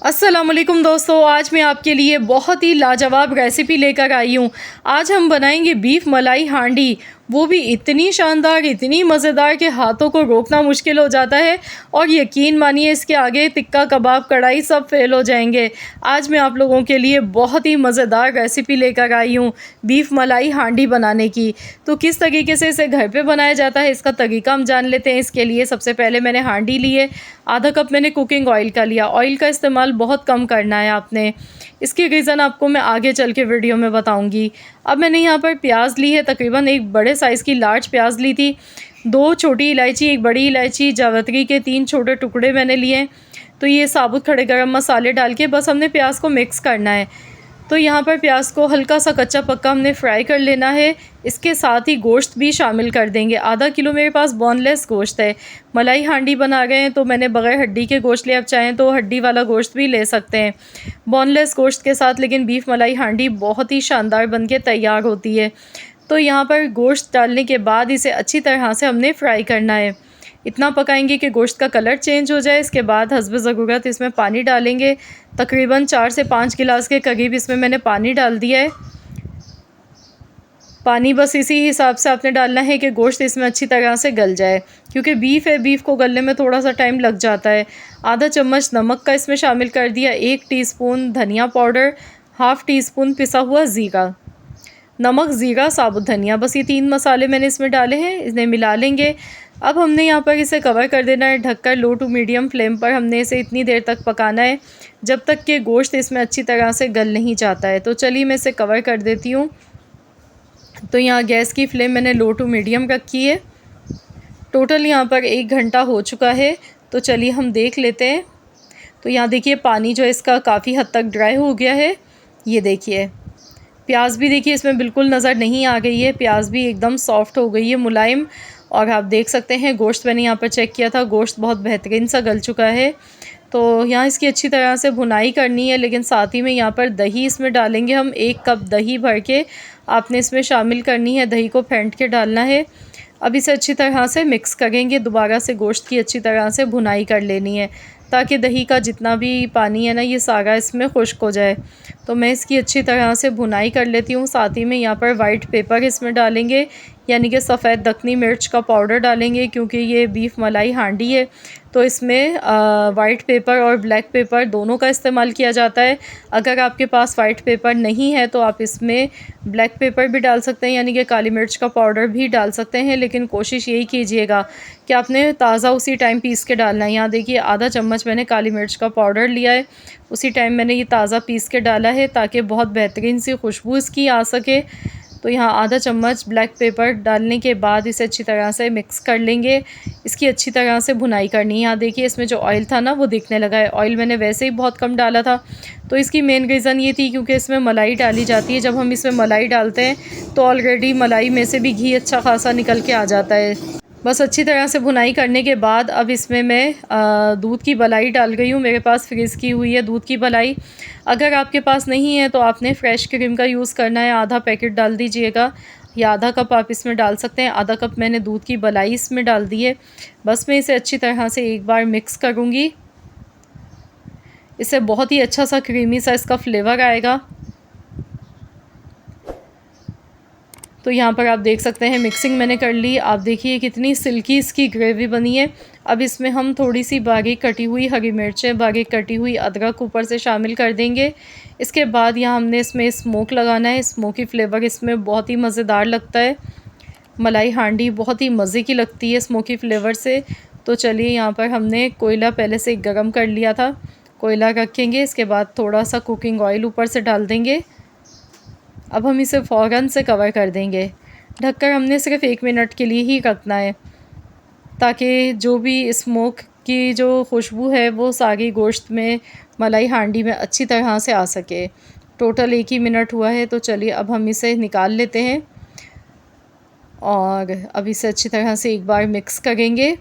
अस्सलामुअलैकुम दोस्तों, आज मैं आपके लिए बहुत ही लाजवाब रेसिपी लेकर आई हूँ। आज हम बनाएंगे बीफ मलाई हांडी, वो भी इतनी शानदार, इतनी मज़ेदार कि हाथों को रोकना मुश्किल हो जाता है। और यकीन मानिए इसके आगे टिक्का कबाब, कढ़ाई सब फेल हो जाएंगे। आज मैं आप लोगों के लिए बहुत ही मज़ेदार रेसिपी लेकर आई हूँ बीफ मलाई हांडी बनाने की। तो किस तरीके से इसे घर पे बनाया जाता है, इसका तरीका हम जान लेते हैं। इसके लिए सबसे पहले मैंने हांडी ली है, आधा कप मैंने कुकिंग ऑयल का लिया। ऑयल का इस्तेमाल बहुत कम करना है आपने, इसकी रीज़न आपको मैं आगे चल के वीडियो में बताऊंगी। अब मैंने यहाँ पर प्याज ली है, तकरीबन एक बड़े साइज़ की लार्ज प्याज ली थी। 2 छोटी इलायची, 1 बड़ी इलायची, जावित्री के 3 छोटे टुकड़े मैंने लिए। तो ये साबुत खड़े गरम मसाले डाल के बस हमने प्याज को मिक्स करना है। तो यहाँ पर प्याज को हल्का सा कच्चा पक्का हमने फ्राई कर लेना है। इसके साथ ही गोश्त भी शामिल कर देंगे। आधा किलो मेरे पास बोनलेस गोश्त है। मलाई हांडी बना गए हैं तो मैंने बगैर हड्डी के गोश्त लिया। आप चाहें तो हड्डी वाला गोश्त भी ले सकते हैं बोनलेस गोश्त के साथ, लेकिन बीफ मलाई हांडी बहुत ही शानदार बन के तैयार होती है। तो यहाँ पर गोश्त डालने के बाद इसे अच्छी तरह से हमने फ्राई करना है। इतना पकाएंगे कि गोश्त का कलर चेंज हो जाए। इसके बाद हस्ब ज़रूरत इसमें पानी डालेंगे। तकरीबन 4 से 5 गिलास के करीब इसमें मैंने पानी डाल दिया है। पानी बस इसी हिसाब से आपने डालना है कि गोश्त इसमें अच्छी तरह से गल जाए, क्योंकि बीफ है, बीफ को गलने में थोड़ा सा टाइम लग जाता है। आधा चम्मच नमक का इसमें शामिल कर दिया, 1 टीस्पून धनिया पाउडर, हाफ़ टी स्पून पिसा हुआ ज़ीरा, नमक, ज़ीरा, साबुत धनिया, बस ये 3 मसाले मैंने इसमें डाले हैं। इन्हें मिला लेंगे। अब हमने यहाँ पर इसे कवर कर देना है ढककर। लो टू मीडियम फ्लेम पर हमने इसे इतनी देर तक पकाना है जब तक कि गोश्त इसमें अच्छी तरह से गल नहीं जाता है। तो चलिए मैं इसे कवर कर देती हूँ। तो यहाँ गैस की फ्लेम मैंने लो टू मीडियम रखी है। टोटल यहाँ पर 1 घंटा हो चुका है। तो चलिए हम देख लेते हैं। तो यहाँ देखिए पानी जो है इसका काफ़ी हद तक ड्राई हो गया है। ये देखिए प्याज भी देखिए इसमें बिल्कुल नज़र नहीं आ गई है। प्याज भी एकदम सॉफ्ट हो गई है, मुलायम। और आप देख सकते हैं गोश्त मैंने यहाँ पर चेक किया था, गोश्त बहुत बेहतरीन सा गल चुका है। तो यहाँ इसकी अच्छी तरह से भुनाई करनी है, लेकिन साथ ही में यहाँ पर दही इसमें डालेंगे हम। 1 कप दही भर के आपने इसमें शामिल करनी है, दही को फेंट के डालना है। अब इसे अच्छी तरह से मिक्स करेंगे। दोबारा से गोश्त की अच्छी तरह से भुनाई कर लेनी है ताकि दही का जितना भी पानी है ना, ये सारा इसमें खुश्क हो जाए। तो मैं इसकी अच्छी तरह से भुनाई कर लेती हूँ। साथ ही में यहाँ पर वाइट पेपर इसमें डालेंगे, यानी कि सफ़ेद दक्कनी मिर्च का पाउडर डालेंगे, क्योंकि ये बीफ मलाई हांडी है तो इसमें वाइट पेपर और ब्लैक पेपर दोनों का इस्तेमाल किया जाता है। अगर आपके पास वाइट पेपर नहीं है तो आप इसमें ब्लैक पेपर भी डाल सकते हैं, यानी कि काली मिर्च का पाउडर भी डाल सकते हैं, लेकिन कोशिश यही कीजिएगा कि आपने ताज़ा उसी टाइम पीस के डालना है। यहाँ देखिए आधा चम्मच मैंने काली मिर्च का पाउडर लिया है, उसी टाइम मैंने ये ताज़ा पीस के डाला है ताकि बहुत बेहतरीन सी खुशबू इसकी आ सके। तो यहाँ आधा चम्मच ब्लैक पेपर डालने के बाद इसे अच्छी तरह से मिक्स कर लेंगे। इसकी अच्छी तरह से भुनाई करनी है। यहाँ देखिए इसमें जो ऑयल था ना वो दिखने लगा है। ऑयल मैंने वैसे ही बहुत कम डाला था, तो इसकी मेन रीज़न ये थी क्योंकि इसमें मलाई डाली जाती है। जब हम इसमें मलाई डालते हैं तो ऑलरेडी मलाई में से भी घी अच्छा खासा निकल के आ जाता है। बस अच्छी तरह से भुनाई करने के बाद अब इसमें मैं दूध की मलाई डाल गई हूँ। मेरे पास फ्रीज़ की हुई है दूध की मलाई। अगर आपके पास नहीं है तो आपने फ्रेश क्रीम का यूज़ करना है, आधा पैकेट डाल दीजिएगा, या आधा कप आप इसमें डाल सकते हैं। आधा कप मैंने दूध की मलाई इसमें डाल दी है। बस मैं इसे अच्छी तरह से एक बार मिक्स करूँगी। इससे बहुत ही अच्छा सा क्रीमी सा इसका फ्लेवर आएगा। तो यहाँ पर आप देख सकते हैं मिक्सिंग मैंने कर ली। आप देखिए कितनी सिल्की इसकी ग्रेवी बनी है। अब इसमें हम थोड़ी सी बारीक कटी हुई हरी मिर्चें, बारीक कटी हुई अदरक ऊपर से शामिल कर देंगे। इसके बाद यहाँ हमने इसमें स्मोक लगाना है। स्मोकी फ्लेवर इसमें बहुत ही मज़ेदार लगता है। मलाई हांडी बहुत ही मज़े की लगती है स्मोकी फ्लेवर से। तो चलिए यहाँ पर हमने कोयला पहले से गर्म कर लिया था, कोयला रखेंगे। इसके बाद थोड़ा सा कुकिंग ऑयल ऊपर से डाल देंगे। अब हम इसे फ़ौरन से कवर कर देंगे। ढककर हमने सिर्फ 1 मिनट के लिए ही रखना है ताकि जो भी स्मोक की जो खुशबू है वो सारी गोश्त में, मलाई हांडी में अच्छी तरह से आ सके। टोटल 1 ही मिनट हुआ है। तो चलिए अब हम इसे निकाल लेते हैं और अब इसे अच्छी तरह से एक बार मिक्स करेंगे।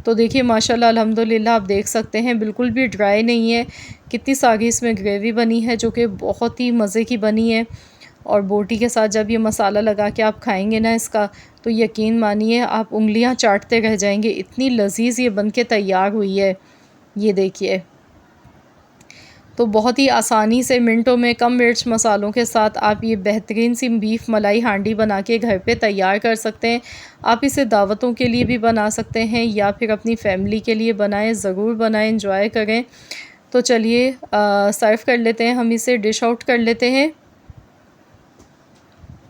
तो देखिए माशाल्लाह अल्हम्दुलिल्लाह आप देख सकते हैं बिल्कुल भी ड्राई नहीं है। कितनी सारी इसमें ग्रेवी बनी है जो कि बहुत ही मज़े की बनी है। और बोटी के साथ जब ये मसाला लगा के आप खाएंगे ना इसका, तो यकीन मानिए आप उंगलियां चाटते रह जाएंगे, इतनी लजीज ये बन के तैयार हुई है। ये देखिए। तो बहुत ही आसानी से मिनटों में कम मिर्च मसालों के साथ आप ये बेहतरीन सी बीफ मलाई हांडी बना के घर पे तैयार कर सकते हैं। आप इसे दावतों के लिए भी बना सकते हैं या फिर अपनी फैमिली के लिए बनाएं, ज़रूर बनाएं, एंजॉय करें। तो चलिए सर्व कर लेते हैं, हम इसे डिश आउट कर लेते हैं।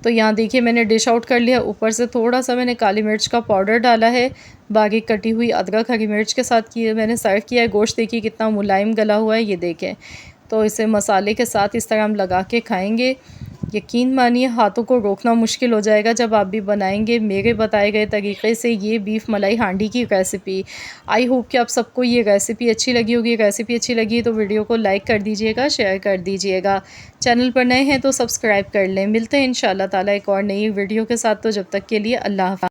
तो यहाँ देखिए मैंने डिश आउट कर लिया। ऊपर से थोड़ा सा मैंने काली मिर्च का पाउडर डाला है, बारीक कटी हुई अदरक हरी मिर्च के साथ मैंने सर्व किया है। गोश्त देखिए कितना मुलायम गला हुआ है, ये देखें। तो इसे मसाले के साथ इस तरह हम लगा के खाएंगे, यकीन मानिए हाथों को रोकना मुश्किल हो जाएगा जब आप भी बनाएंगे मेरे बताए गए तरीके से ये बीफ मलाई हांडी की रेसिपी। आई होप कि आप सबको ये रेसिपी अच्छी लगी होगी। रेसिपी अच्छी लगी तो वीडियो को लाइक कर दीजिएगा, शेयर कर दीजिएगा। चैनल पर नए हैं तो सब्सक्राइब कर लें। मिलते हैं इंशाल्लाह ताला एक और नई वीडियो के साथ। तो जब तक के लिए अल्लाह हाफ़िज़।